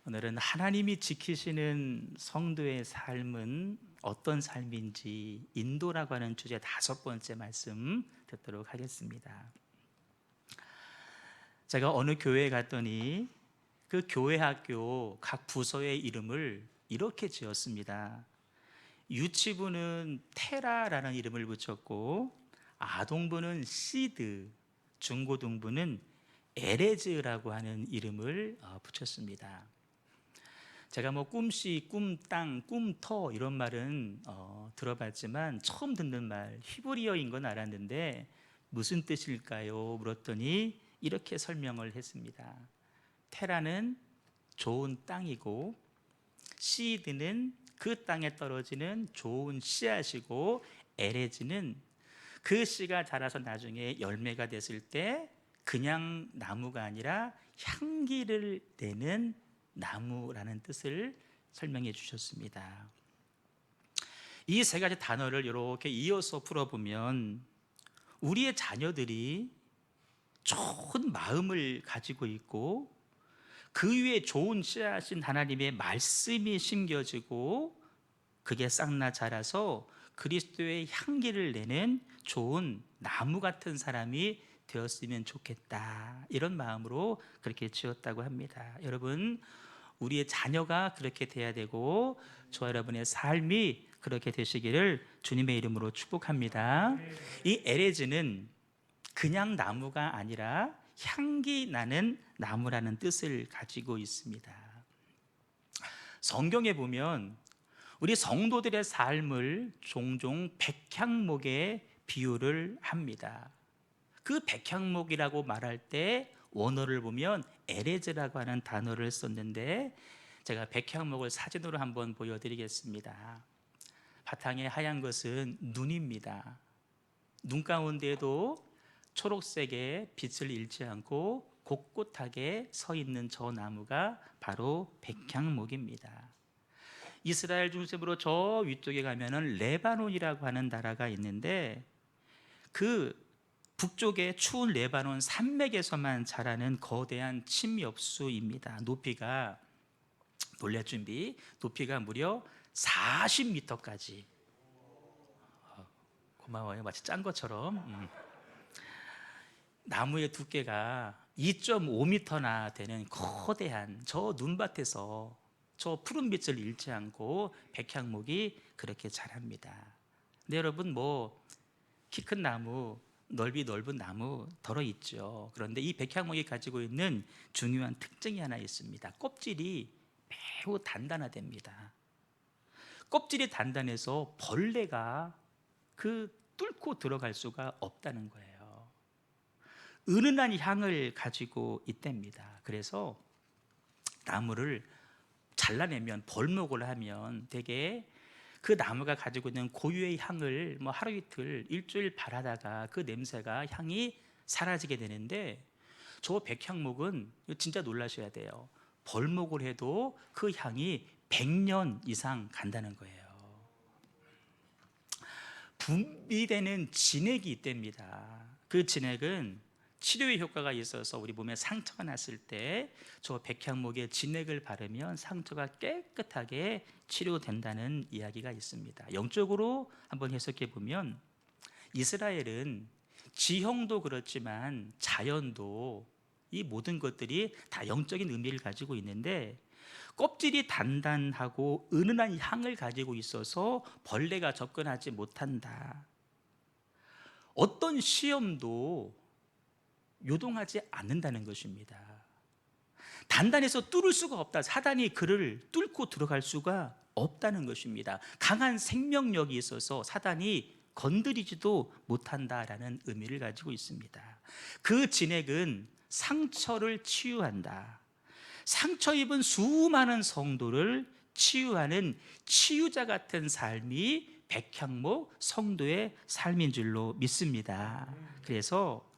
오늘은 하나님이 지키시는 성도의 삶은 어떤 삶인지 인도라고 하는 주제 5번째 말씀 듣도록 하겠습니다. 제가 어느 교회에 갔더니 그 교회 학교 각 부서의 이름을 이렇게 지었습니다. 유치부는 테라라는 이름을 붙였고, 아동부는 시드, 중고등부는 에레즈라고 하는 이름을 붙였습니다. 제가 뭐 꿈씨, 꿈땅, 꿈터 이런 말은 들어봤지만 처음 듣는 말, 히브리어인 건 알았는데 무슨 뜻일까요? 물었더니 이렇게 설명을 했습니다. 테라는 좋은 땅이고, 시드는 그 땅에 떨어지는 좋은 씨앗이고, 에레즈는 그 씨가 자라서 나중에 열매가 됐을 때 그냥 나무가 아니라 향기를 내는 나무라는 뜻을 설명해 주셨습니다. 이 세 가지 단어를 이렇게 이어서 풀어보면 우리의 자녀들이 좋은 마음을 가지고 있고, 그 위에 좋은 씨앗인 하나님의 말씀이 심겨지고 그게 싹나 자라서 그리스도의 향기를 내는 좋은 나무 같은 사람이 되었으면 좋겠다, 이런 마음으로 그렇게 지었다고 합니다. 여러분, 우리의 자녀가 그렇게 돼야 되고 저와 여러분의 삶이 그렇게 되시기를 주님의 이름으로 축복합니다. 이 에레즈는 그냥 나무가 아니라 향기 나는 나무라는 뜻을 가지고 있습니다. 성경에 보면 우리 성도들의 삶을 종종 백향목에 비유를 합니다. 그 백향목이라고 말할 때 원어를 보면 에레즈라고 하는 단어를 썼는데, 제가 백향목을 사진으로 한번 보여드리겠습니다. 바탕에 하얀 것은 눈입니다. 눈 가운데에도 초록색의 빛을 잃지 않고 곳곳하게 서 있는 저 나무가 바로 백향목입니다. 이스라엘 중심으로 저 위쪽에 가면은 레바논이라고 하는 나라가 있는데, 그 북쪽의 추운 레바논 산맥에서만 자라는 거대한 침엽수입니다. 높이가, 놀랄 준비, 높이가 무려 40m까지. 고마워요. 마치 짠 것처럼. 나무의 두께가 2.5m나 되는 거대한 저 눈밭에서 저 푸른 빛을 잃지 않고 백향목이 그렇게 자랍니다. 근데 여러분, 뭐 키 큰 나무, 넓이 넓은 나무 덜어 있죠. 그런데 이 백향목이 가지고 있는 중요한 특징이 하나 있습니다. 껍질이 매우 단단하답니다. 껍질이 단단해서 벌레가 그 뚫고 들어갈 수가 없다는 거예요. 은은한 향을 가지고 있답니다. 그래서 나무를 잘라내면, 벌목을 하면 되게 그 나무가 가지고 있는 고유의 향을 뭐 하루 이틀 일주일 바라다가 그 냄새가, 향이 사라지게 되는데, 저 백향목은 진짜 놀라셔야 돼요. 벌목을 해도 그 향이 100년 이상 간다는 거예요. 분비되는 진액이 있답니다. 그 진액은 치료의 효과가 있어서 우리 몸에 상처가 났을 때 저 백향목의 진액을 바르면 상처가 깨끗하게 치료된다는 이야기가 있습니다. 영적으로 한번 해석해 보면, 이스라엘은 지형도 그렇지만 자연도, 이 모든 것들이 다 영적인 의미를 가지고 있는데, 껍질이 단단하고 은은한 향을 가지고 있어서 벌레가 접근하지 못한다. 어떤 시험도 요동하지 않는다는 것입니다. 단단해서 뚫을 수가 없다. 사단이 그를 뚫고 들어갈 수가 없다는 것입니다. 강한 생명력이 있어서 사단이 건드리지도 못한다라는 의미를 가지고 있습니다. 그 진액은 상처를 치유한다. 상처 입은 수많은 성도를 치유하는 치유자 같은 삶이 백향목 성도의 삶인 줄로 믿습니다. 그래서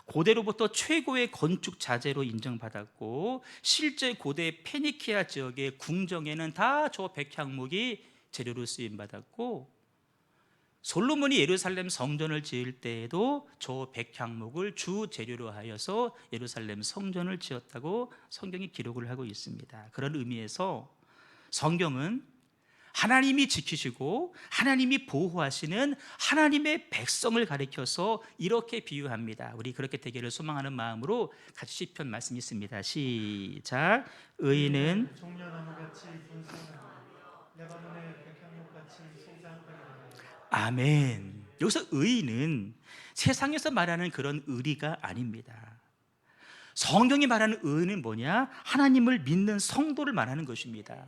고대로부터 최고의 건축 자재로 인정받았고, 실제 고대 페니키아 지역의 궁정에는 다 저 백향목이 재료로 쓰임 받았고, 솔로몬이 예루살렘 성전을 지을 때에도 저 백향목을 주 재료로 하여서 예루살렘 성전을 지었다고 성경이 기록을 하고 있습니다. 그런 의미에서 성경은 하나님이 지키시고 하나님이 보호하시는 하나님의 백성을 가리켜서 이렇게 비유합니다. 우리 그렇게 되기를 소망하는 마음으로 같이 시편 말씀 있습니다. 시작. 의인은 종려나무같이 분성하며 레바논의 백향목같이 소장하게 되리라. 아멘. 여기서 의인은 세상에서 말하는 그런 의리가 아닙니다. 성경이 말하는 의인은 뭐냐? 하나님을 믿는 성도를 말하는 것입니다.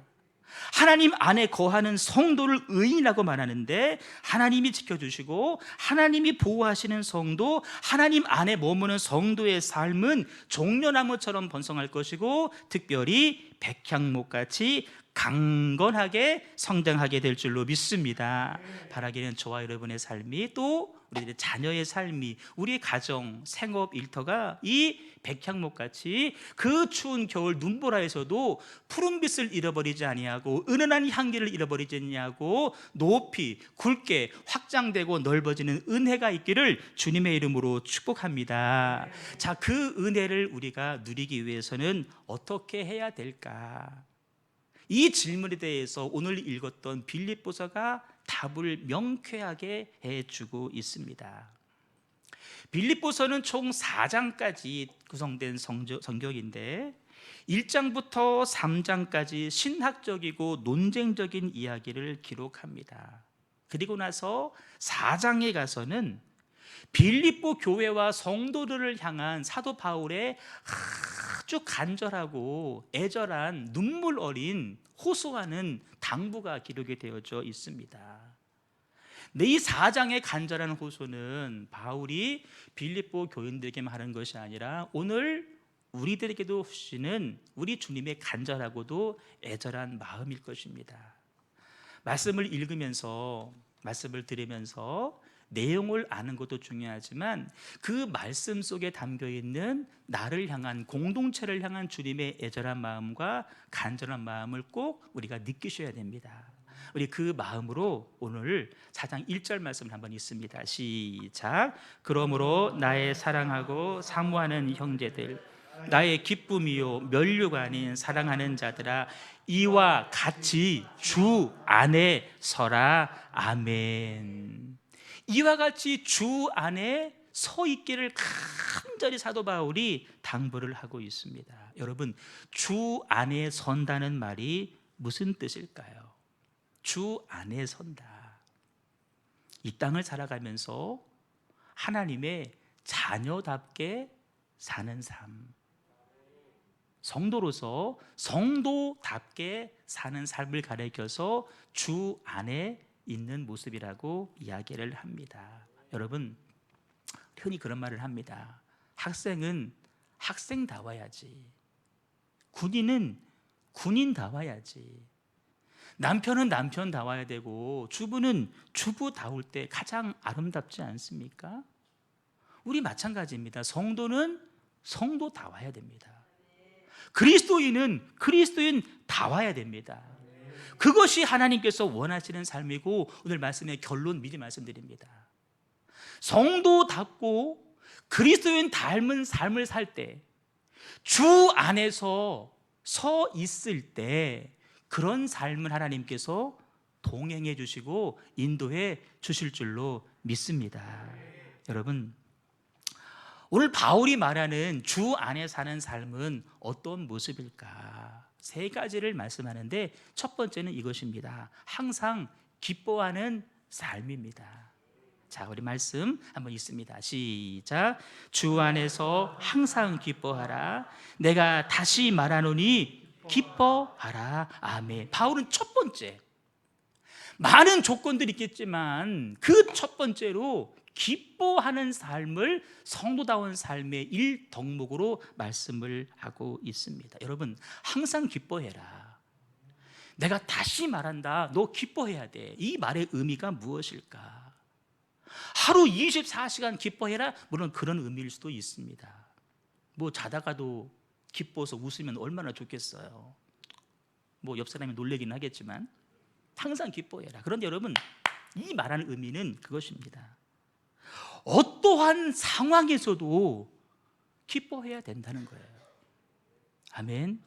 하나님 안에 거하는 성도를 의인이라고 말하는데, 하나님이 지켜주시고 하나님이 보호하시는 성도, 하나님 안에 머무는 성도의 삶은 종려나무처럼 번성할 것이고 특별히 백향목같이 강건하게 성장하게 될 줄로 믿습니다. 바라기는 저와 여러분의 삶이, 또 우리들의 자녀의 삶이, 우리의 가정, 생업, 일터가 이 백향목같이 그 추운 겨울 눈보라에서도 푸른빛을 잃어버리지 아니하고 은은한 향기를 잃어버리지 아니하고 높이 굵게 확장되고 넓어지는 은혜가 있기를 주님의 이름으로 축복합니다. 자, 그 은혜를 우리가 누리기 위해서는 어떻게 해야 될까? 이 질문에 대해서 오늘 읽었던 빌립보서가 답을 명쾌하게 해주고 있습니다. 빌립보서는 총 4장까지 구성된 성경인데 1장부터 3장까지 신학적이고 논쟁적인 이야기를 기록합니다. 그리고 나서 4장에 가서는 빌립보 교회와 성도들을 향한 사도 바울의 아주 간절하고 애절한 눈물 어린 호소하는 당부가 기록이 되어져 있습니다. 이 4장의 간절한 호소는 바울이 빌립보 교인들에게만 하는 것이 아니라 오늘 우리들에게도 주시는 우리 주님의 간절하고도 애절한 마음일 것입니다. 말씀을 읽으면서, 말씀을 들으면서 내용을 아는 것도 중요하지만 그 말씀 속에 담겨 있는 나를 향한, 공동체를 향한 주님의 애절한 마음과 간절한 마음을 꼭 우리가 느끼셔야 됩니다. 우리 그 마음으로 오늘 4장 1절 말씀을 한번 읽습니다. 시작. 그러므로 나의 사랑하고 사모하는 형제들, 나의 기쁨이요 면류가 아닌 사랑하는 자들아, 이와 같이 주 안에 서라. 아멘. 이와 같이 주 안에 서 있기를 간절히 사도 바울이 당부를 하고 있습니다. 여러분, 주 안에 선다는 말이 무슨 뜻일까요? 주 안에 선다. 이 땅을 살아가면서 하나님의 자녀답게 사는 삶, 성도로서 성도답게 사는 삶을 가리켜서 주 안에 있는 모습이라고 이야기를 합니다. 여러분, 흔히 그런 말을 합니다. 학생은 학생다워야지, 군인은 군인다워야지, 남편은 남편다워야 되고 주부는 주부다울 때 가장 아름답지 않습니까? 우리 마찬가지입니다. 성도는 성도다워야 됩니다. 그리스도인은 그리스도인다워야 됩니다. 그것이 하나님께서 원하시는 삶이고, 오늘 말씀의 결론 미리 말씀드립니다. 성도답고 그리스도인 닮은 삶을 살 때, 주 안에서 서 있을 때, 그런 삶을 하나님께서 동행해 주시고 인도해 주실 줄로 믿습니다. 여러분, 오늘 바울이 말하는 주 안에 사는 삶은 어떤 모습일까? 3가지를 말씀하는데, 첫 번째는 이것입니다. 항상 기뻐하는 삶입니다. 자, 우리 말씀 한번 읽습니다. 시작. 주 안에서 항상 기뻐하라. 내가 다시 말하노니 기뻐하라. 아멘. 바울은 첫 번째, 많은 조건들이 있겠지만 그 첫 번째로 기뻐하는 삶을 성도다운 삶의 1덕목으로 말씀을 하고 있습니다. 여러분, 항상 기뻐해라. 내가 다시 말한다. 너 기뻐해야 돼. 이 말의 의미가 무엇일까? 하루 24시간 기뻐해라? 물론 그런 의미일 수도 있습니다. 뭐 자다가도 기뻐서 웃으면 얼마나 좋겠어요. 뭐 옆 사람이 놀래긴 하겠지만 항상 기뻐해라. 그런데 여러분, 이 말하는 의미는 그것입니다. 어떠한 상황에서도 기뻐해야 된다는 거예요. 아멘.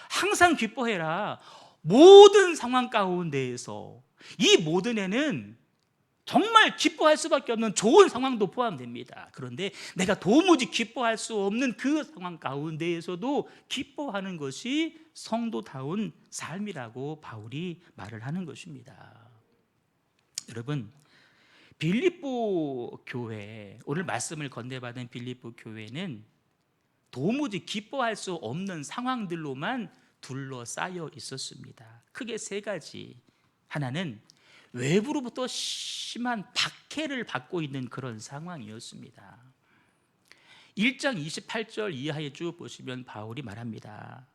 항상 기뻐해라. 모든 상황 가운데에서 이 모든 애는 정말 기뻐할 수밖에 없는 좋은 상황도 포함됩니다. 그런데 내가 도무지 기뻐할 수 없는 그 상황 가운데에서도 기뻐하는 것이 성도다운 삶이라고 바울이 말을 하는 것입니다. 여러분, 빌립보 교회, 오늘 말씀을 건네받은 빌립보 교회는 도무지 기뻐할 수 없는 상황들로만 둘러싸여 있었습니다. 크게 세 가지. 하나는 외부로부터 심한 박해를 받고 있는 그런 상황이었습니다. 1장 28절 이하에 쭉 보시면 바울이 말합니다.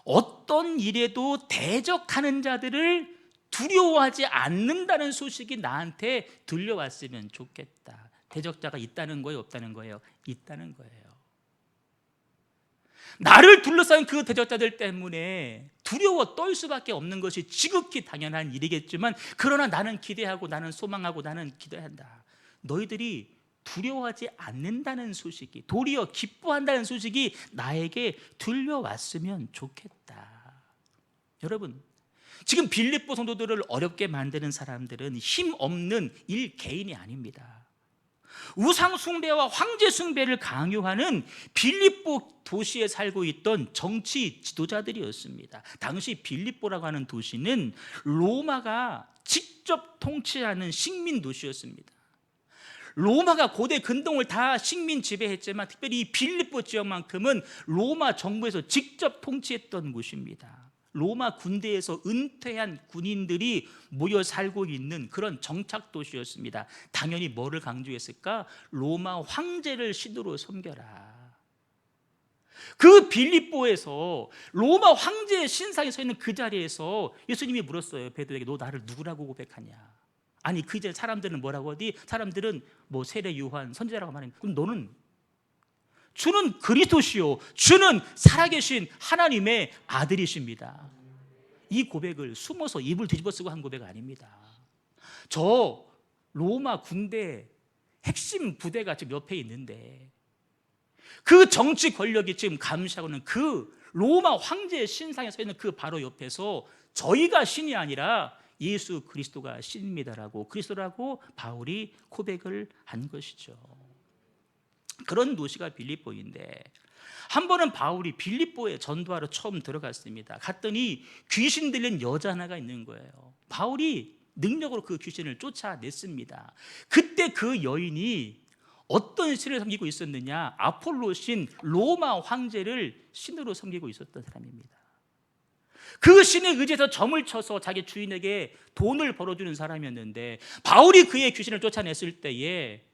어떤 일에도 대적하는 자들을 두려워하지 않는다는 소식이 나한테 들려왔으면 좋겠다. 대적자가 있다는 거예요, 없다는 거예요? 있다는 거예요. 나를 둘러싼 그 대적자들 때문에 두려워 떨 수밖에 없는 것이 지극히 당연한 일이겠지만, 그러나 나는 기대하고, 나는 소망하고, 나는 기도한다. 너희들이 두려워하지 않는다는 소식이, 도리어 기뻐한다는 소식이 나에게 들려왔으면 좋겠다. 여러분, 지금 빌립보 성도들을 어렵게 만드는 사람들은 힘없는 일개인이 아닙니다. 우상 숭배와 황제 숭배를 강요하는 빌립보 도시에 살고 있던 정치 지도자들이었습니다. 당시 빌립보라고 하는 도시는 로마가 직접 통치하는 식민 도시였습니다. 로마가 고대 근동을 다 식민 지배했지만 특별히 이 빌립보 지역만큼은 로마 정부에서 직접 통치했던 곳입니다. 로마 군대에서 은퇴한 군인들이 모여 살고 있는 그런 정착 도시였습니다. 당연히 뭐를 강조했을까? 로마 황제를 신으로 섬겨라. 그 빌립보에서 로마 황제의 신상이 서 있는 그 자리에서 예수님이 물었어요. 베드로에게, 너 나를 누구라고 고백하냐? 아니, 그 이제 사람들은 뭐라고 하지? 사람들은 뭐 세례 요한 선지자라고 말하는. 그럼 너는, 주는 그리스도시요, 주는 살아계신 하나님의 아들이십니다. 이 고백을 숨어서 입을 뒤집어 쓰고 한 고백 아닙니다. 저 로마 군대 핵심 부대가 지금 옆에 있는데 그 정치 권력이 지금 감시하고는 그 로마 황제의 신상에 서 있는 그 바로 옆에서 저희가 신이 아니라 예수 그리스도가 신입니다라고, 그리스도라고 바울이 고백을 한 것이죠. 그런 도시가 빌립보인데, 한 번은 바울이 빌립보에 전도하러 처음 들어갔습니다. 갔더니 귀신 들린 여자 하나가 있는 거예요. 바울이 능력으로 그 귀신을 쫓아냈습니다. 그때 그 여인이 어떤 신을 섬기고 있었느냐? 아폴로 신, 로마 황제를 신으로 섬기고 있었던 사람입니다. 그 신에 의지해서 점을 쳐서 자기 주인에게 돈을 벌어주는 사람이었는데, 바울이 그의 귀신을 쫓아냈을 때에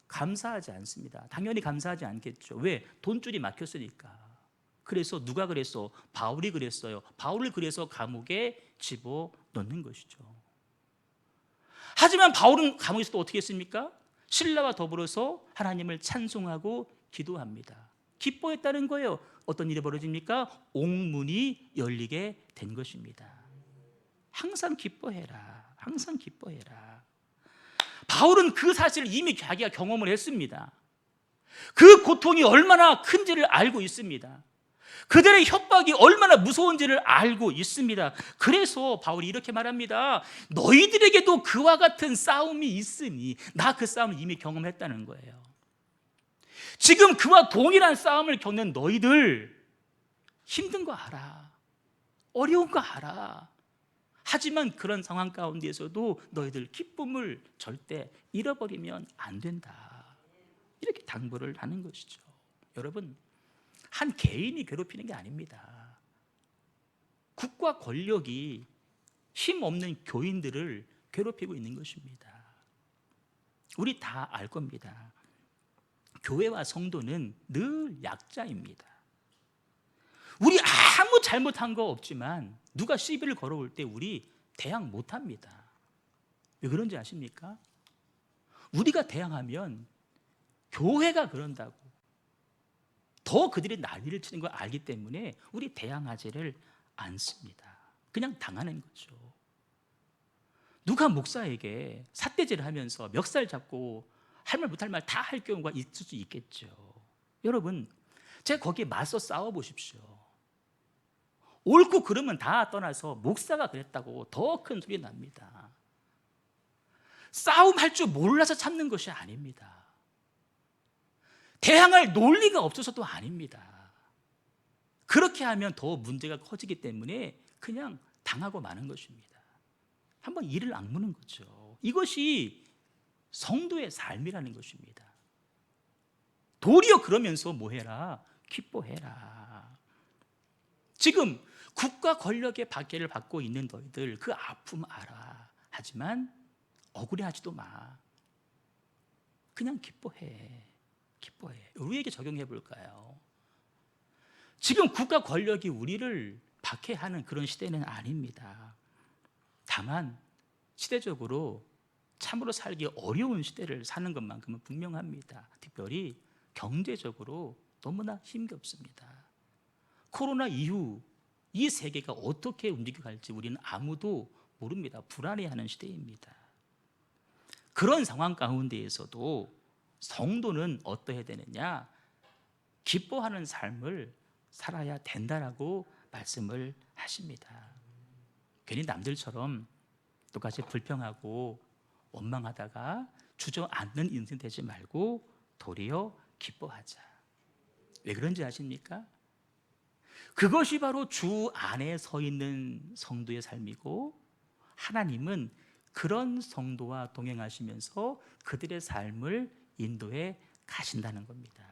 감사하지 않습니다. 당연히 감사하지 않겠죠. 왜? 돈줄이 막혔으니까. 그래서 누가 그랬어? 바울이 그랬어요. 바울을 그래서 감옥에 집어넣는 것이죠. 하지만 바울은 감옥에서 또 어떻게 했습니까? 신라와 더불어서 하나님을 찬송하고 기도합니다. 기뻐했다는 거예요. 어떤 일이 벌어집니까? 옥문이 열리게 된 것입니다. 항상 기뻐해라. 항상 기뻐해라. 바울은 그 사실을 이미 자기가 경험을 했습니다. 그 고통이 얼마나 큰지를 알고 있습니다. 그들의 협박이 얼마나 무서운지를 알고 있습니다. 그래서 바울이 이렇게 말합니다. 너희들에게도 그와 같은 싸움이 있으니, 나 그 싸움을 이미 경험했다는 거예요. 지금 그와 동일한 싸움을 겪는 너희들, 힘든 거 알아. 어려운 거 알아. 하지만 그런 상황 가운데에서도 너희들 기쁨을 절대 잃어버리면 안 된다. 이렇게 당부를 하는 것이죠. 여러분, 한 개인이 괴롭히는 게 아닙니다. 국가 권력이 힘없는 교인들을 괴롭히고 있는 것입니다. 우리 다 알 겁니다. 교회와 성도는 늘 약자입니다. 우리 아무 잘못한 거 없지만 누가 시비를 걸어올 때 우리 대항 못합니다. 왜 그런지 아십니까? 우리가 대항하면 교회가 그런다고 더 그들이 난리를 치는 걸 알기 때문에 우리 대항하지를 않습니다. 그냥 당하는 거죠. 누가 목사에게 삿대질을 하면서 멱살 잡고 할 말 못할 말 다 할 경우가 있을 수 있겠죠. 여러분, 제가 거기에 맞서 싸워 보십시오. 옳고 그름은 다 떠나서 목사가 그랬다고 더 큰 소리 납니다. 싸움할 줄 몰라서 참는 것이 아닙니다. 대항할 논리가 없어서도 아닙니다. 그렇게 하면 더 문제가 커지기 때문에 그냥 당하고 마는 것입니다. 한번 이를 악무는 거죠. 이것이 성도의 삶이라는 것입니다. 도리어 그러면서 뭐 해라? 기뻐해라. 지금 국가 권력의 박해를 받고 있는 너희들 그 아픔 알아. 하지만 억울해하지도 마. 그냥 기뻐해. 기뻐해. 우리에게 적용해 볼까요? 지금 국가 권력이 우리를 박해하는 그런 시대는 아닙니다. 다만 시대적으로 참으로 살기 어려운 시대를 사는 것만큼은 분명합니다. 특별히 경제적으로 너무나 힘겹습니다. 코로나 이후 이 세계가 어떻게 움직여갈지 우리는 아무도 모릅니다. 불안해하는 시대입니다. 그런 상황 가운데에서도 성도는 어떠해야 되느냐? 기뻐하는 삶을 살아야 된다라고 말씀을 하십니다. 괜히 남들처럼 똑같이 불평하고 원망하다가 주저앉는 인생 되지 말고 도리어 기뻐하자. 왜 그런지 아십니까? 그것이 바로 주 안에 서 있는 성도의 삶이고, 하나님은 그런 성도와 동행하시면서 그들의 삶을 인도해 가신다는 겁니다.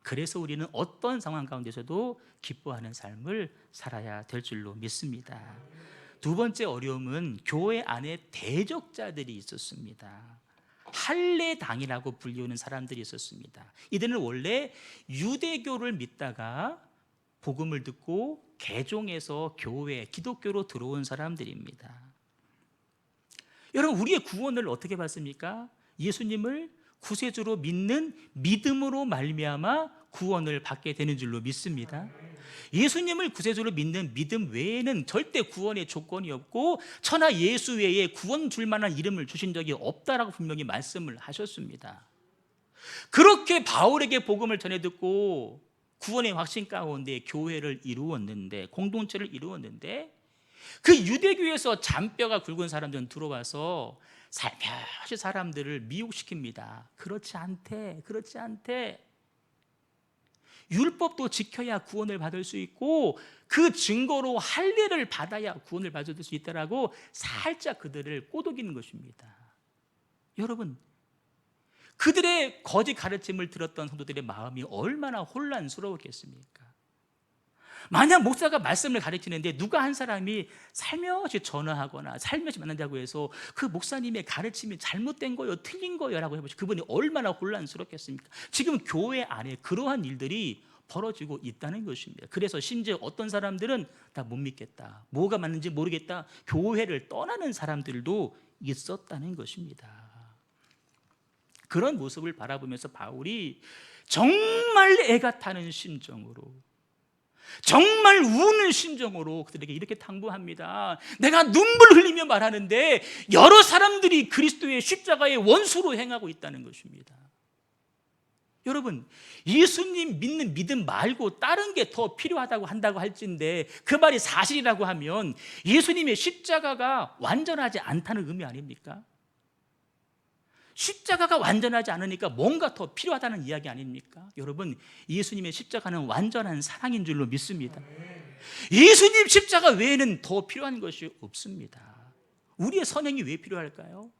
그래서 우리는 어떤 상황 가운데서도 기뻐하는 삶을 살아야 될 줄로 믿습니다. 두 번째 어려움은 교회 안에 대적자들이 있었습니다. 할례당이라고 불리우는 사람들이 있었습니다. 이들은 원래 유대교를 믿다가 복음을 듣고 개종해서 교회, 기독교로 들어온 사람들입니다. 여러분, 우리의 구원을 어떻게 받습니까? 예수님을 구세주로 믿는 믿음으로 말미암아 구원을 받게 되는 줄로 믿습니다. 예수님을 구세주로 믿는 믿음 외에는 절대 구원의 조건이 없고 천하 예수 외에 구원 줄 만한 이름을 주신 적이 없다라고 분명히 말씀을 하셨습니다. 그렇게 바울에게 복음을 전해 듣고 구원의 확신 가운데 교회를 이루었는데, 공동체를 이루었는데, 그 유대교에서 잔뼈가 굵은 사람들은 들어와서 살며시 사람들을 미혹시킵니다. 그렇지 않대. 율법도 지켜야 구원을 받을 수 있고 그 증거로 할례를 받아야 구원을 받을 수 있다라고 살짝 그들을 꼬드기는 것입니다. 여러분, 그들의 거짓 가르침을 들었던 성도들의 마음이 얼마나 혼란스러웠겠습니까? 만약 목사가 말씀을 가르치는데 누가 한 사람이 살며시 전화하거나 살며시 만난다고 해서 그 목사님의 가르침이 잘못된 거요, 틀린 거요라고 해보시고 그분이 얼마나 혼란스럽겠습니까? 지금 교회 안에 그러한 일들이 벌어지고 있다는 것입니다. 그래서 심지어 어떤 사람들은 다 못 믿겠다, 뭐가 맞는지 모르겠다, 교회를 떠나는 사람들도 있었다는 것입니다. 그런 모습을 바라보면서 바울이 정말 애가 타는 심정으로, 정말 우는 심정으로 그들에게 이렇게 당부합니다. 내가 눈물 흘리며 말하는데 여러 사람들이 그리스도의 십자가의 원수로 행하고 있다는 것입니다. 여러분, 예수님 믿는 믿음 말고 다른 게 더 필요하다고 한다고 할진데 그 말이 사실이라고 하면 예수님의 십자가가 완전하지 않다는 의미 아닙니까? 십자가가 완전하지 않으니까 뭔가 더 필요하다는 이야기 아닙니까? 여러분, 예수님의 십자가는 완전한 사랑인 줄로 믿습니다. 예수님 십자가 외에는 더 필요한 것이 없습니다. 우리의 선행이 왜 필요할까요?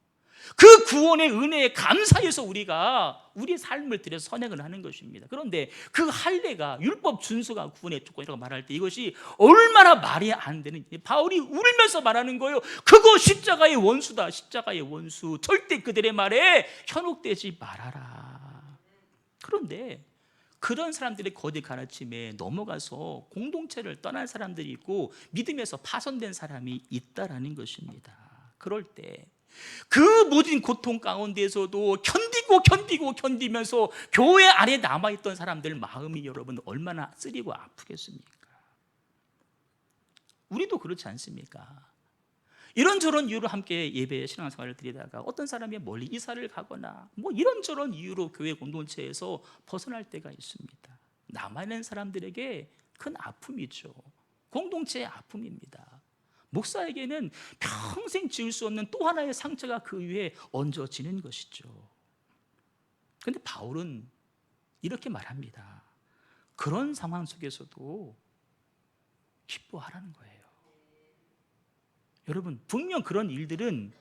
그 구원의 은혜에 감사해서 우리가 우리의 삶을 들여서 선행을 하는 것입니다. 그런데 그 할례가, 율법 준수가 구원의 조건이라고 말할 때 이것이 얼마나 말이 안 되는, 바울이 울면서 말하는 거예요. 그거 십자가의 원수다. 십자가의 원수. 절대 그들의 말에 현혹되지 말아라. 그런데 그런 사람들의 거짓 가르침에 넘어가서 공동체를 떠난 사람들이 있고 믿음에서 파손된 사람이 있다라는 것입니다. 그럴 때 그 모든 고통 가운데서도 견디면서 교회 안에 남아있던 사람들 마음이 여러분 얼마나 쓰리고 아프겠습니까? 우리도 그렇지 않습니까? 이런저런 이유로 함께 예배 신앙생활을 드리다가 어떤 사람이 멀리 이사를 가거나 뭐 이런저런 이유로 교회 공동체에서 벗어날 때가 있습니다. 남아있는 사람들에게 큰 아픔이죠. 공동체의 아픔입니다. 목사에게는 평생 지울 수 없는 또 하나의 상처가 그 위에 얹어지는 것이죠. 그런데 바울은 이렇게 말합니다. 그런 상황 속에서도 기뻐하라는 거예요. 여러분, 분명 그런 일들은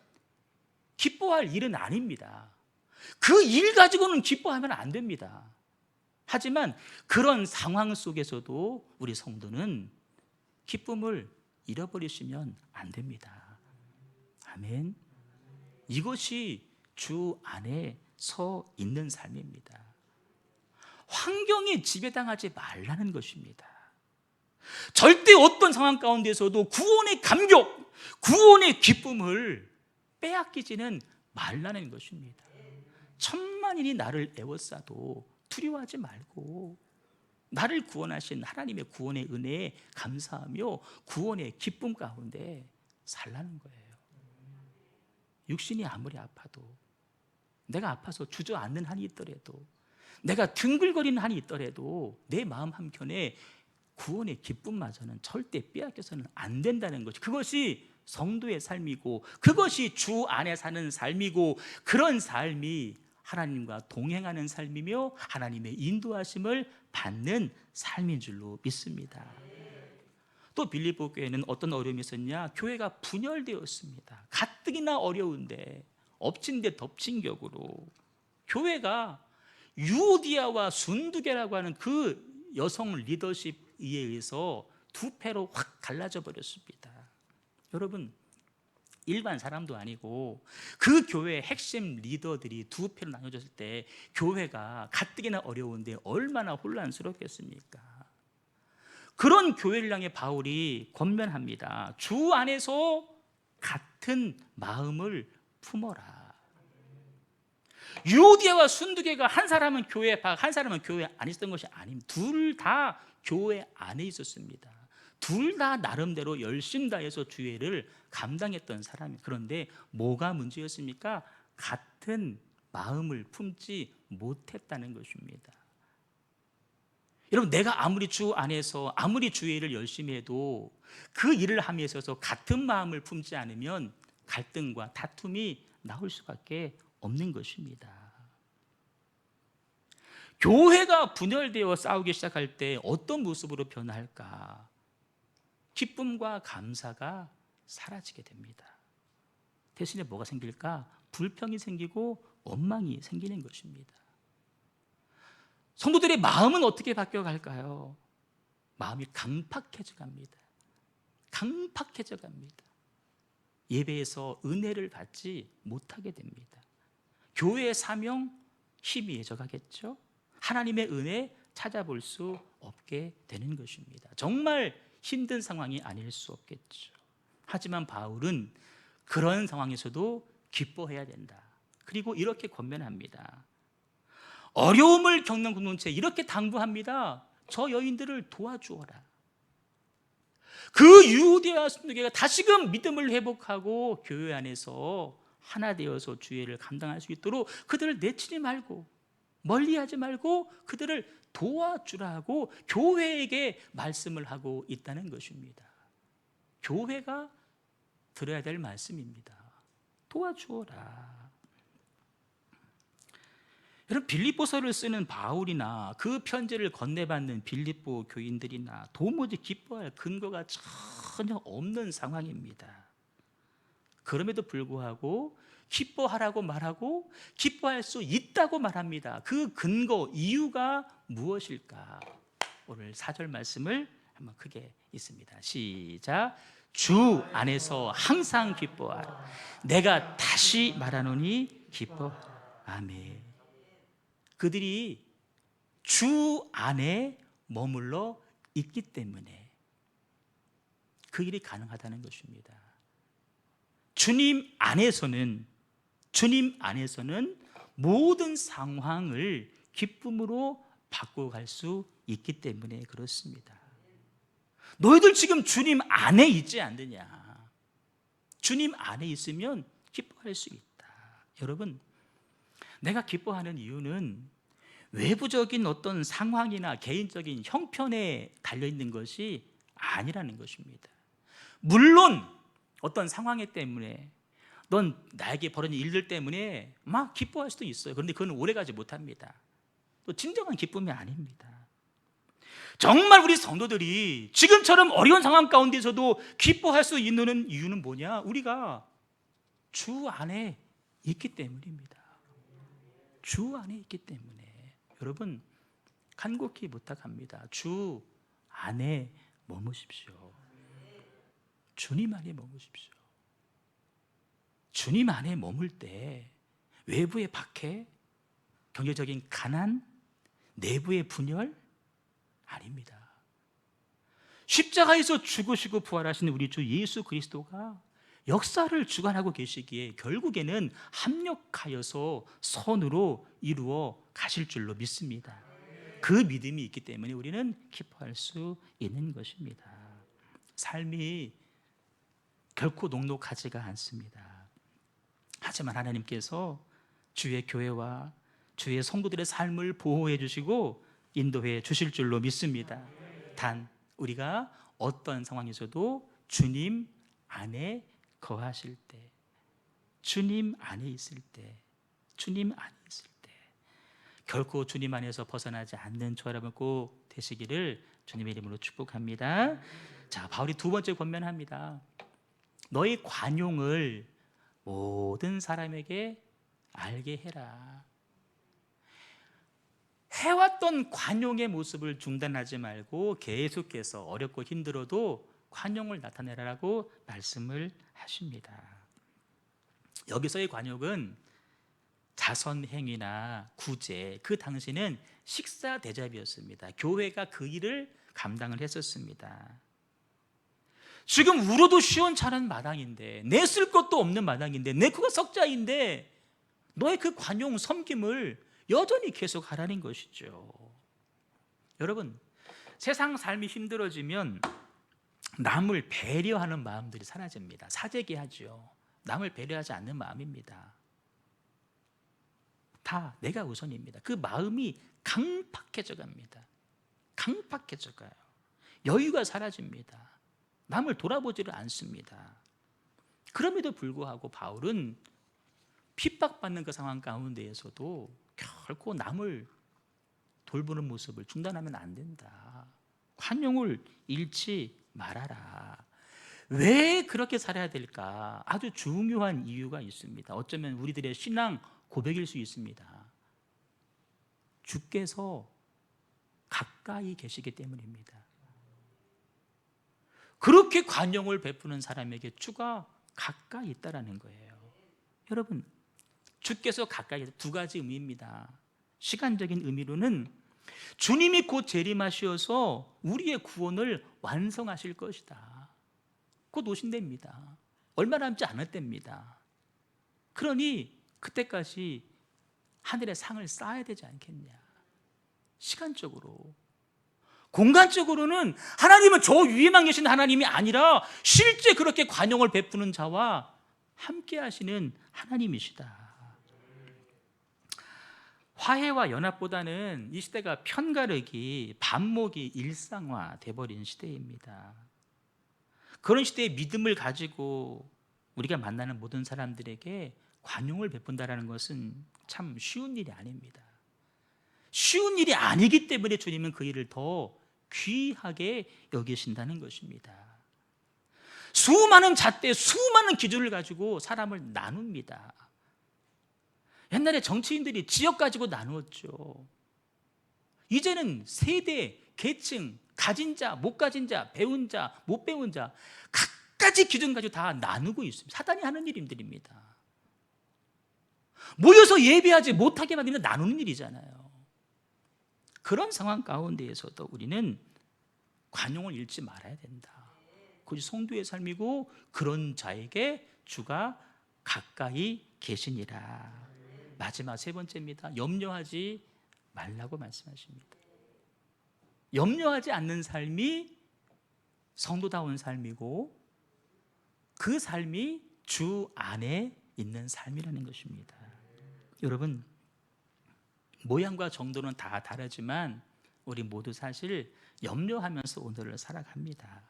기뻐할 일은 아닙니다. 그 일 가지고는 기뻐하면 안 됩니다. 하지만 그런 상황 속에서도 우리 성도는 기쁨을 잃어버리시면 안 됩니다. 아멘. 이것이 주 안에 서 있는 삶입니다. 환경에 지배당하지 말라는 것입니다. 절대 어떤 상황 가운데서도 구원의 감격, 구원의 기쁨을 빼앗기지는 말라는 것입니다. 천만인이 나를 애워싸도 두려워하지 말고 나를 구원하신 하나님의 구원의 은혜에 감사하며 구원의 기쁨 가운데 살라는 거예요. 육신이 아무리 아파도, 내가 아파서 주저앉는 한이 있더라도, 내가 둥글거리는 한이 있더라도 내 마음 한켠에 구원의 기쁨마저는 절대 빼앗겨서는 안 된다는 것이, 그것이 성도의 삶이고 그것이 주 안에 사는 삶이고, 그런 삶이 하나님과 동행하는 삶이며 하나님의 인도하심을 받는 삶인 줄로 믿습니다. 또 빌립보 교회는 어떤 어려움이 있었냐? 교회가 분열되었습니다. 가뜩이나 어려운데 엎친 데 덮친 격으로 교회가 유오디아와 순두계라고 하는 그 여성 리더십에 의해서 두 패로 확 갈라져 버렸습니다. 여러분, 일반 사람도 아니고 그 교회의 핵심 리더들이 두 패로 나눠졌을 때 교회가 가뜩이나 어려운데 얼마나 혼란스럽겠습니까? 그런 교회를 향해 바울이 권면합니다. 주 안에서 같은 마음을 품어라. 유오디아와 순두계가 한 사람은 교회 밖, 한 사람은 교회 안에 있었던 것이 아닙니다. 둘 다 교회 안에 있었습니다. 둘 다 나름대로 열심 다해서 주회를 감당했던 사람이에요. 그런데 뭐가 문제였습니까? 같은 마음을 품지 못했다는 것입니다. 여러분, 내가 아무리 주 안에서 아무리 주회를 열심히 해도 그 일을 함에 있어서 같은 마음을 품지 않으면 갈등과 다툼이 나올 수밖에 없는 것입니다. 교회가 분열되어 싸우기 시작할 때 어떤 모습으로 변할까? 기쁨과 감사가 사라지게 됩니다. 대신에 뭐가 생길까? 불평이 생기고 원망이 생기는 것입니다. 성도들의 마음은 어떻게 바뀌어갈까요? 마음이 강팍해져 갑니다. 강팍해져 갑니다. 예배에서 은혜를 받지 못하게 됩니다. 교회의 사명 희미해져 가겠죠. 하나님의 은혜 찾아볼 수 없게 되는 것입니다. 정말 힘든 상황이 아닐 수 없겠죠. 하지만 바울은 그런 상황에서도 기뻐해야 된다. 그리고 이렇게 권면합니다. 어려움을 겪는 공동체 이렇게 당부합니다. 저 여인들을 도와주어라. 그 유대와 순두계가 다시금 믿음을 회복하고 교회 안에서 하나 되어서 주의를 감당할 수 있도록 그들을 내치지 말고 멀리하지 말고 그들을 도와주라고 교회에게 말씀을 하고 있다는 것입니다. 교회가 들어야 될 말씀입니다. 도와주어라. 여러분, 빌립보서를 쓰는 바울이나 그 편지를 건네받는 빌립보 교인들이나 도무지 기뻐할 근거가 전혀 없는 상황입니다. 그럼에도 불구하고 기뻐하라고 말하고 기뻐할 수 있다고 말합니다. 그 근거, 이유가 무엇일까? 오늘 4절 말씀을 한번 크게 읽습니다. 시작. 주 안에서 항상 기뻐하라. 내가 다시 말하노니 기뻐. 아멘. 그들이 주 안에 머물러 있기 때문에 그 일이 가능하다는 것입니다. 주님 안에서는 모든 상황을 기쁨으로 바꿔갈 수 있기 때문에 그렇습니다. 너희들 지금 주님 안에 있지 않느냐? 주님 안에 있으면 기뻐할 수 있다. 여러분, 내가 기뻐하는 이유는 외부적인 어떤 상황이나 개인적인 형편에 달려있는 것이 아니라는 것입니다. 물론 어떤 상황 때문에, 넌 나에게 벌어진 일들 때문에 막 기뻐할 수도 있어요. 그런데 그건 오래가지 못합니다. 또 진정한 기쁨이 아닙니다. 정말 우리 성도들이 지금처럼 어려운 상황 가운데서도 기뻐할 수 있는 이유는 뭐냐? 우리가 주 안에 있기 때문입니다. 주 안에 있기 때문에. 여러분, 간곡히 부탁합니다. 주 안에 머무십시오. 주님 안에 머무십시오. 주님 안에 머물 때 외부의 박해, 경제적인 가난, 내부의 분열 아닙니다. 십자가에서 죽으시고 부활하신 우리 주 예수 그리스도가 역사를 주관하고 계시기에 결국에는 합력하여서 선으로 이루어 가실 줄로 믿습니다. 그 믿음이 있기 때문에 우리는 기뻐할 수 있는 것입니다. 삶이 결코 녹록하지가 않습니다. 하지만 하나님께서 주의 교회와 주의 성도들의 삶을 보호해 주시고 인도해 주실 줄로 믿습니다. 단 우리가 어떤 상황에서도 주님 안에 거하실 때, 주님 안에 있을 때, 주님 안에 있을 때 결코 주님 안에서 벗어나지 않는 저 여러분 꼭 되시기를 주님의 이름으로 축복합니다. 자, 바울이 두 번째 권면합니다. 너희 관용을 모든 사람에게 알게 해라. 해왔던 관용의 모습을 중단하지 말고 계속해서 어렵고 힘들어도 관용을 나타내라라고 말씀을 하십니다. 여기서의 관용은 자선행위나 구제, 그 당시는 식사 대접이었습니다. 교회가 그 일을 감당을 했었습니다. 지금 울어도 시원찮은 마당인데, 내 쓸 것도 없는 마당인데, 내 그가 석자인데 너의 그 관용 섬김을 여전히 계속 하라는 것이죠. 여러분, 세상 삶이 힘들어지면 남을 배려하는 마음들이 사라집니다. 사재기하죠. 남을 배려하지 않는 마음입니다. 다 내가 우선입니다. 그 마음이 강팍해져 갑니다. 강팍해져 가요. 여유가 사라집니다. 남을 돌아보지를 않습니다. 그럼에도 불구하고 바울은 핍박받는 그 상황 가운데에서도 결코 남을 돌보는 모습을 중단하면 안 된다. 관용을 잃지 말아라. 왜 그렇게 살아야 될까? 아주 중요한 이유가 있습니다. 어쩌면 우리들의 신앙 고백일 수 있습니다. 주께서 가까이 계시기 때문입니다. 그렇게 관용을 베푸는 사람에게 주가 가까이 있다라는 거예요. 여러분, 주께서 가까이 있다, 두 가지 의미입니다. 시간적인 의미로는 주님이 곧 재림하시어서 우리의 구원을 완성하실 것이다. 곧 오신답니다. 얼마 남지 않을 때입니다. 그러니 그때까지 하늘의 상을 쌓아야 되지 않겠냐. 시간적으로. 공간적으로는 하나님은 저 위에만 계신 하나님이 아니라 실제 그렇게 관용을 베푸는 자와 함께 하시는 하나님이시다. 화해와 연합보다는 이 시대가 편가르기, 반목이 일상화돼 버린 시대입니다. 그런 시대의 믿음을 가지고 우리가 만나는 모든 사람들에게 관용을 베푼다는 것은 참 쉬운 일이 아닙니다. 쉬운 일이 아니기 때문에 주님은 그 일을 더 귀하게 여기신다는 것입니다. 수많은 잣대, 수많은 기준을 가지고 사람을 나눕니다. 옛날에 정치인들이 지역 가지고 나누었죠. 이제는 세대, 계층, 가진 자, 못 가진 자, 배운 자, 못 배운 자, 각가지 기준 가지고 다 나누고 있습니다. 사단이 하는 일들입니다. 모여서 예배하지 못하게 만드는 나누는 일이잖아요. 그런 상황 가운데에서도 우리는 관용을 잃지 말아야 된다. 그것이 성도의 삶이고 그런 자에게 주가 가까이 계시니라. 마지막 세 번째입니다. 염려하지 말라고 말씀하십니다. 염려하지 않는 삶이 성도다운 삶이고 그 삶이 주 안에 있는 삶이라는 것입니다. 여러분, 모양과 정도는 다 다르지만 우리 모두 사실 염려하면서 오늘을 살아갑니다.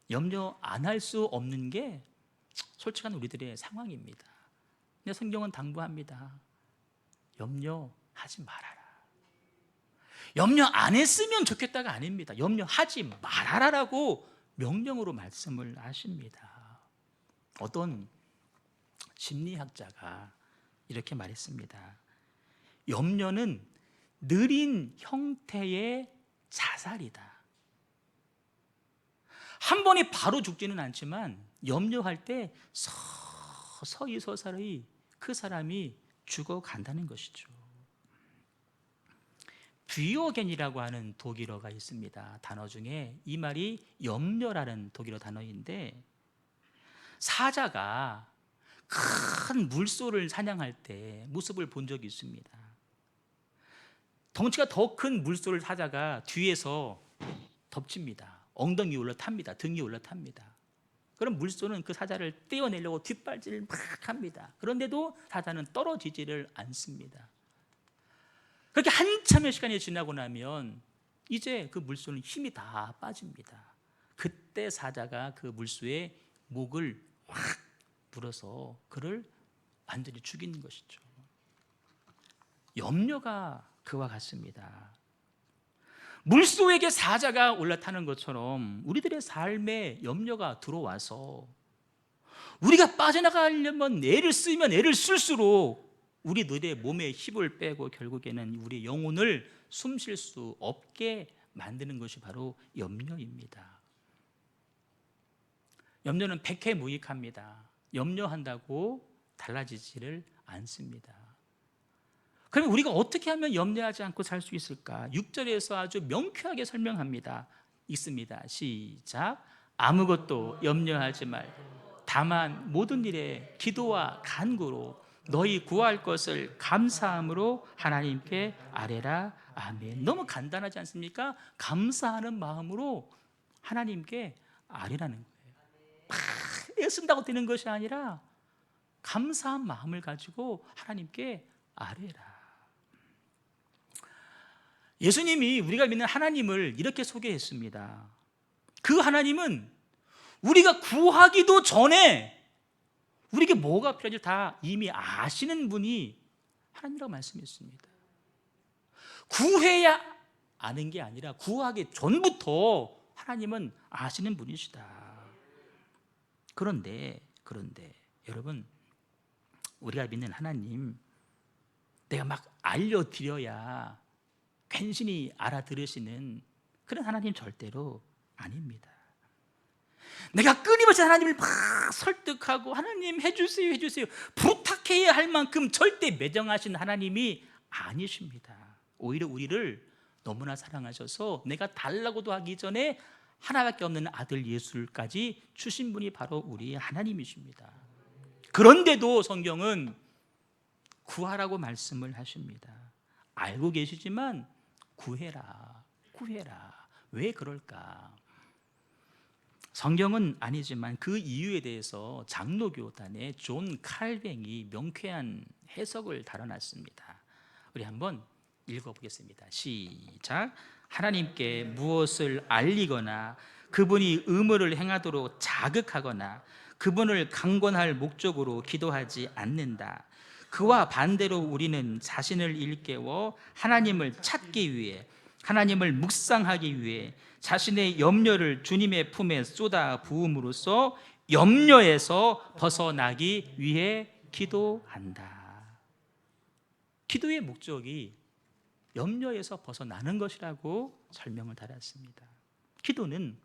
염려 안 할 수 없는 게 솔직한 우리들의 상황입니다. 근데 성경은 당부합니다. 염려하지 말아라. 염려 안 했으면 좋겠다가 아닙니다. 염려하지 말아라라고 명령으로 말씀을 하십니다. 어떤 심리학자가 이렇게 말했습니다. 염려는 느린 형태의 자살이다. 한 번에 바로 죽지는 않지만 염려할 때 서서히 그 사람이 죽어간다는 것이죠. 뷰어겐이라고 하는 독일어가 있습니다. 단어 중에 이 말이 염려라는 독일어 단어인데, 사자가 큰 물소를 사냥할 때 모습을 본 적이 있습니다. 덩치가 더 큰 물소를 사자가 뒤에서 덮칩니다. 엉덩이 올라탑니다. 등이 올라탑니다. 그럼 물소는 그 사자를 떼어내려고 뒷발질을 막 합니다. 그런데도 사자는 떨어지지를 않습니다. 그렇게 한참의 시간이 지나고 나면 이제 그 물소는 힘이 다 빠집니다. 그때 사자가 그 물소의 목을 확 물어서 그를 완전히 죽이는 것이죠. 염려가 그와 같습니다. 물소에게 사자가 올라타는 것처럼 우리들의 삶에 염려가 들어와서 우리가 빠져나가려면 애를 쓰면 애를 쓸수록 우리들의 몸에 힘을 빼고 결국에는 우리의 영혼을 숨 쉴 수 없게 만드는 것이 바로 염려입니다. 염려는 백해무익합니다. 염려한다고 달라지지를 않습니다. 그럼 우리가 어떻게 하면 염려하지 않고 살 수 있을까? 6절에서 아주 명쾌하게 설명합니다. 읽습니다. 시작. 아무것도 염려하지 말고 다만 모든 일에 기도와 간구로 너희 구할 것을 감사함으로 하나님께 아뢰라. 아멘. 너무 간단하지 않습니까? 감사하는 마음으로 하나님께 아뢰라는 거예요. 막 애쓴다고 되는 것이 아니라 감사한 마음을 가지고 하나님께 아뢰라. 예수님이 우리가 믿는 하나님을 이렇게 소개했습니다. 그 하나님은 우리가 구하기도 전에 우리에게 뭐가 필요한지 다 이미 아시는 분이 하나님이라고 말씀했습니다. 구해야 아는 게 아니라 구하기 전부터 하나님은 아시는 분이시다. 그런데 여러분, 우리가 믿는 하나님, 내가 막 알려드려야 괜시히 알아들으시는 그런 하나님 절대로 아닙니다. 내가 끊임없이 하나님을 막 설득하고 하나님 해주세요 부탁해야 할 만큼 절대 매정하신 하나님이 아니십니다. 오히려 우리를 너무나 사랑하셔서 내가 달라고도 하기 전에 하나밖에 없는 아들 예수까지 주신 분이 바로 우리 하나님이십니다. 그런데도 성경은 구하라고 말씀을 하십니다. 알고 계시지만 구해라. 왜 그럴까? 성경은 아니지만 그 이유에 대해서 장로교단의 존 칼뱅이 명쾌한 해석을 달아놨습니다. 우리 한번 읽어보겠습니다. 시작. 하나님께 무엇을 알리거나 그분이 의무를 행하도록 자극하거나 그분을 강권할 목적으로 기도하지 않는다. 그와 반대로 우리는 자신을 일깨워 하나님을 찾기 위해, 하나님을 묵상하기 위해 자신의 염려를 주님의 품에 쏟아 부음으로써 염려에서 벗어나기 위해 기도한다. 기도의 목적이 염려에서 벗어나는 것이라고 설명을 달았습니다. 기도는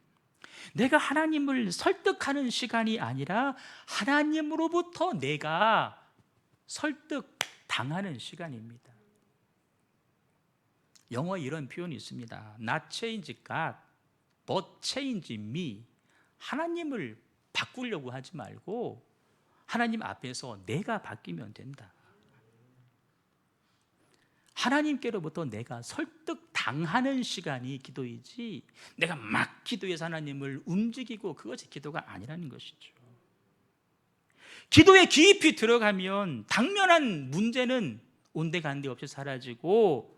내가 하나님을 설득하는 시간이 아니라 하나님으로부터 내가 설득당하는 시간입니다. 영어에 이런 표현이 있습니다. Not change God, but change me. 하나님을 바꾸려고 하지 말고 하나님 앞에서 내가 바뀌면 된다. 하나님께로부터 내가 설득당하는 시간이 기도이지 내가 막 기도해서 하나님을 움직이고 그것이 기도가 아니라는 것이죠. 기도에 깊이 들어가면 당면한 문제는 온데간데 없이 사라지고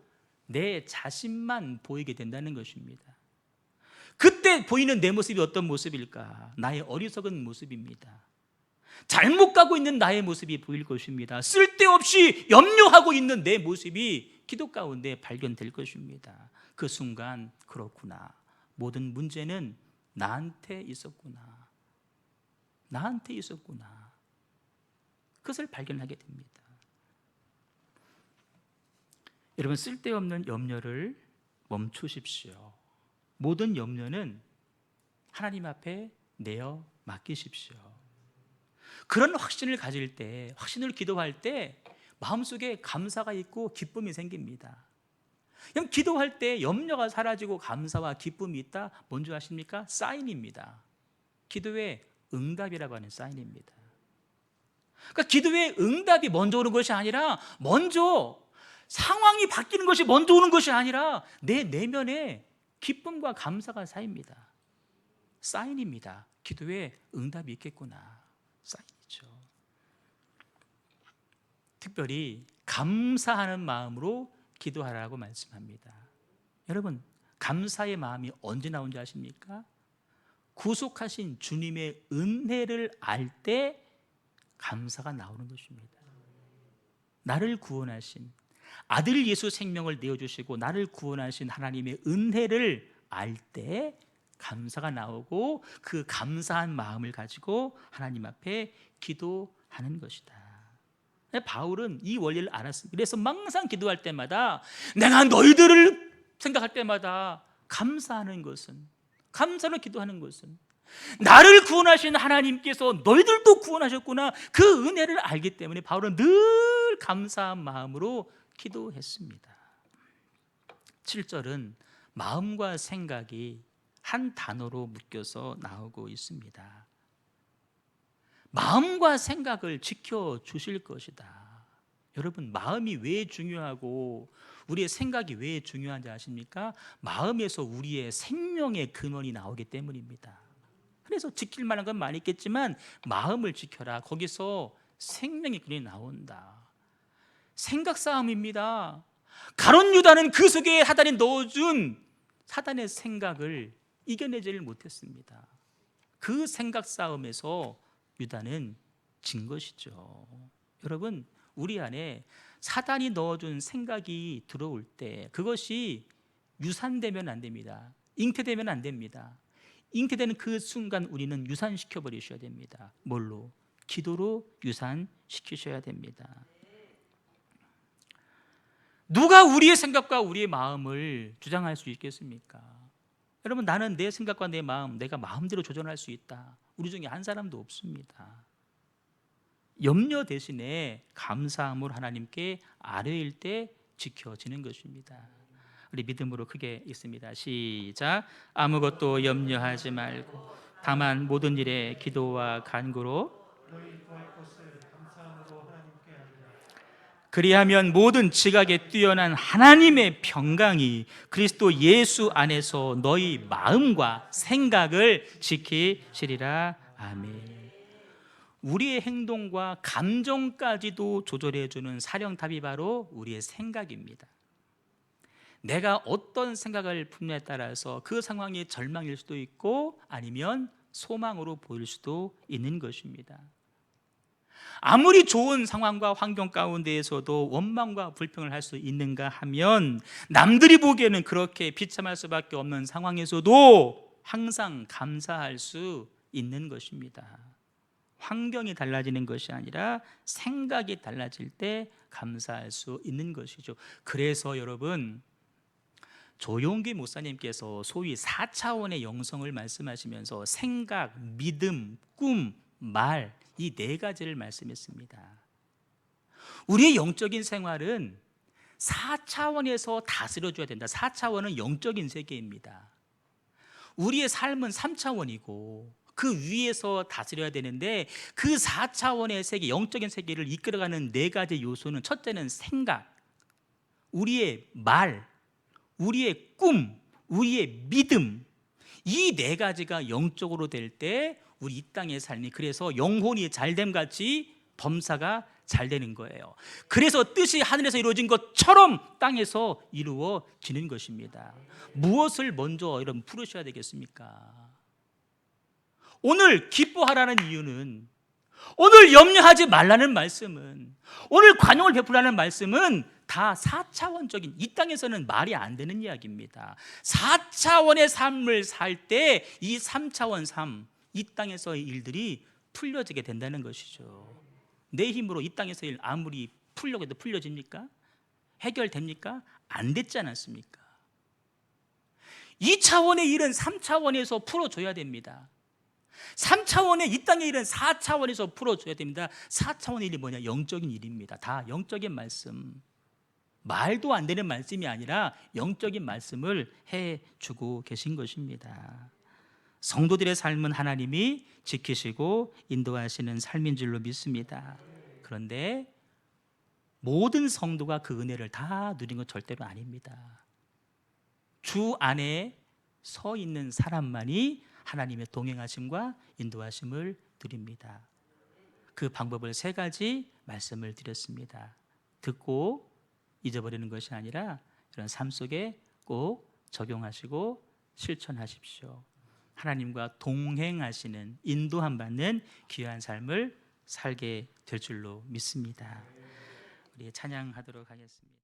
내 자신만 보이게 된다는 것입니다. 그때 보이는 내 모습이 어떤 모습일까? 나의 어리석은 모습입니다. 잘못 가고 있는 나의 모습이 보일 것입니다. 쓸데없이 염려하고 있는 내 모습이 기도 가운데 발견될 것입니다. 그 순간 그렇구나. 모든 문제는 나한테 있었구나. 나한테 있었구나. 그것을 발견하게 됩니다. 여러분, 쓸데없는 염려를 멈추십시오. 모든 염려는 하나님 앞에 내어 맡기십시오. 그런 확신을 가질 때, 확신을 기도할 때 마음속에 감사가 있고 기쁨이 생깁니다. 그럼 기도할 때 염려가 사라지고 감사와 기쁨이 있다, 뭔지 아십니까? 사인입니다. 기도의 응답이라고 하는 사인입니다. 그러니까 기도의 응답이 먼저 오는 것이 아니라, 먼저 상황이 바뀌는 것이 먼저 오는 것이 아니라 내 내면에 기쁨과 감사가 쌓입니다. 사인입니다. 기도에 응답이 있겠구나. 사인이죠. 특별히 감사하는 마음으로 기도하라고 말씀합니다. 여러분, 감사의 마음이 언제 나온지 아십니까? 구속하신 주님의 은혜를 알 때 감사가 나오는 것입니다. 나를 구원하신 아들 예수 생명을 내어주시고 나를 구원하신 하나님의 은혜를 알 때 감사가 나오고, 그 감사한 마음을 가지고 하나님 앞에 기도하는 것이다. 바울은 이 원리를 알았습니다. 그래서 항상 기도할 때마다, 내가 너희들을 생각할 때마다 감사하는 것은, 감사로 기도하는 것은, 나를 구원하신 하나님께서 너희들도 구원하셨구나, 그 은혜를 알기 때문에 바울은 늘 감사한 마음으로 기도했습니다. 7절은 마음과 생각이 한 단어로 묶여서 나오고 있습니다. 마음과 생각을 지켜주실 것이다. 여러분, 마음이 왜 중요하고 우리의 생각이 왜 중요한지 아십니까? 마음에서 우리의 생명의 근원이 나오기 때문입니다. 그래서 지킬 만한 건 많이 있겠지만 마음을 지켜라. 거기서 생명의 근원이 나온다. 생각 싸움입니다. 가룟 유다는 그 속에 사단이 넣어준 사단의 생각을 이겨내지를 못했습니다. 그 생각 싸움에서 유다는 진 것이죠. 여러분, 우리 안에 사단이 넣어준 생각이 들어올 때 그것이 유산되면 안 됩니다. 잉태되면 안 됩니다. 잉태되는 그 순간 우리는 유산시켜 버리셔야 됩니다. 뭘로? 기도로 유산시키셔야 됩니다. 누가 우리의 생각과 우리의 마음을 주장할 수 있겠습니까? 여러분, 나는 내 생각과 내 마음, 내가 마음대로 조절할 수 있다. 우리 중에 한 사람도 없습니다. 염려 대신에 감사함으로 하나님께 아뢰일 때 지켜지는 것입니다. 우리 믿음으로 크게 읽습니다. 시작. 아무것도 염려하지 말고 다만 모든 일에 기도와 간구로 너희 구할 것을 감사함으로 하나님께 아뢰라. 그리하면 모든 지각에 뛰어난 하나님의 평강이 그리스도 예수 안에서 너희 마음과 생각을 지키시리라. 아멘. 우리의 행동과 감정까지도 조절해주는 사령탑이 바로 우리의 생각입니다. 내가 어떤 생각을 품냐에 따라서 그 상황이 절망일 수도 있고 아니면 소망으로 보일 수도 있는 것입니다. 아무리 좋은 상황과 환경 가운데에서도 원망과 불평을 할 수 있는가 하면, 남들이 보기에는 그렇게 비참할 수밖에 없는 상황에서도 항상 감사할 수 있는 것입니다. 환경이 달라지는 것이 아니라 생각이 달라질 때 감사할 수 있는 것이죠. 그래서 여러분, 조용기 목사님께서 소위 4차원의 영성을 말씀하시면서 생각, 믿음, 꿈, 말, 이 4가지를 말씀했습니다. 우리의 영적인 생활은 4차원에서 다스려줘야 된다. 4차원은 영적인 세계입니다. 우리의 삶은 3차원이고 그 위에서 다스려야 되는데, 그 4차원의 세계, 영적인 세계를 이끌어가는 4가지 요소는, 첫째는 생각, 우리의 말, 우리의 꿈, 우리의 믿음, 이 4가지가 영적으로 될 때 우리 이 땅의 삶이 그래서 영혼이 잘됨 같이 범사가 잘 되는 거예요. 그래서 뜻이 하늘에서 이루어진 것처럼 땅에서 이루어지는 것입니다. 무엇을 먼저 여러분 풀으셔야 되겠습니까? 오늘 기뻐하라는 이유는, 오늘 염려하지 말라는 말씀은, 오늘 관용을 베풀라는 말씀은 다 4차원적인, 이 땅에서는 말이 안 되는 이야기입니다. 4차원의 삶을 살 때 이 3차원 삶, 이 땅에서의 일들이 풀려지게 된다는 것이죠. 내 힘으로 이 땅에서 일 아무리 풀려고 해도 풀려집니까? 해결됩니까? 안 됐지 않았습니까? 2차원의 일은 3차원에서 풀어줘야 됩니다. 3차원의 이 땅의 일은 4차원에서 풀어줘야 됩니다. 4차원의 일이 뭐냐? 영적인 일입니다. 다 영적인 말씀, 말도 안 되는 말씀이 아니라 영적인 말씀을 해주고 계신 것입니다. 성도들의 삶은 하나님이 지키시고 인도하시는 삶인 줄로 믿습니다. 그런데 모든 성도가 그 은혜를 다 누린 건 절대로 아닙니다. 주 안에 서 있는 사람만이 하나님의 동행하심과 인도하심을 드립니다. 그 방법을 3가지 말씀을 드렸습니다. 듣고 잊어버리는 것이 아니라 이런 삶 속에 꼭 적용하시고 실천하십시오. 하나님과 동행하시는, 인도함 받는 귀한 삶을 살게 될 줄로 믿습니다. 우리 찬양하도록 하겠습니다.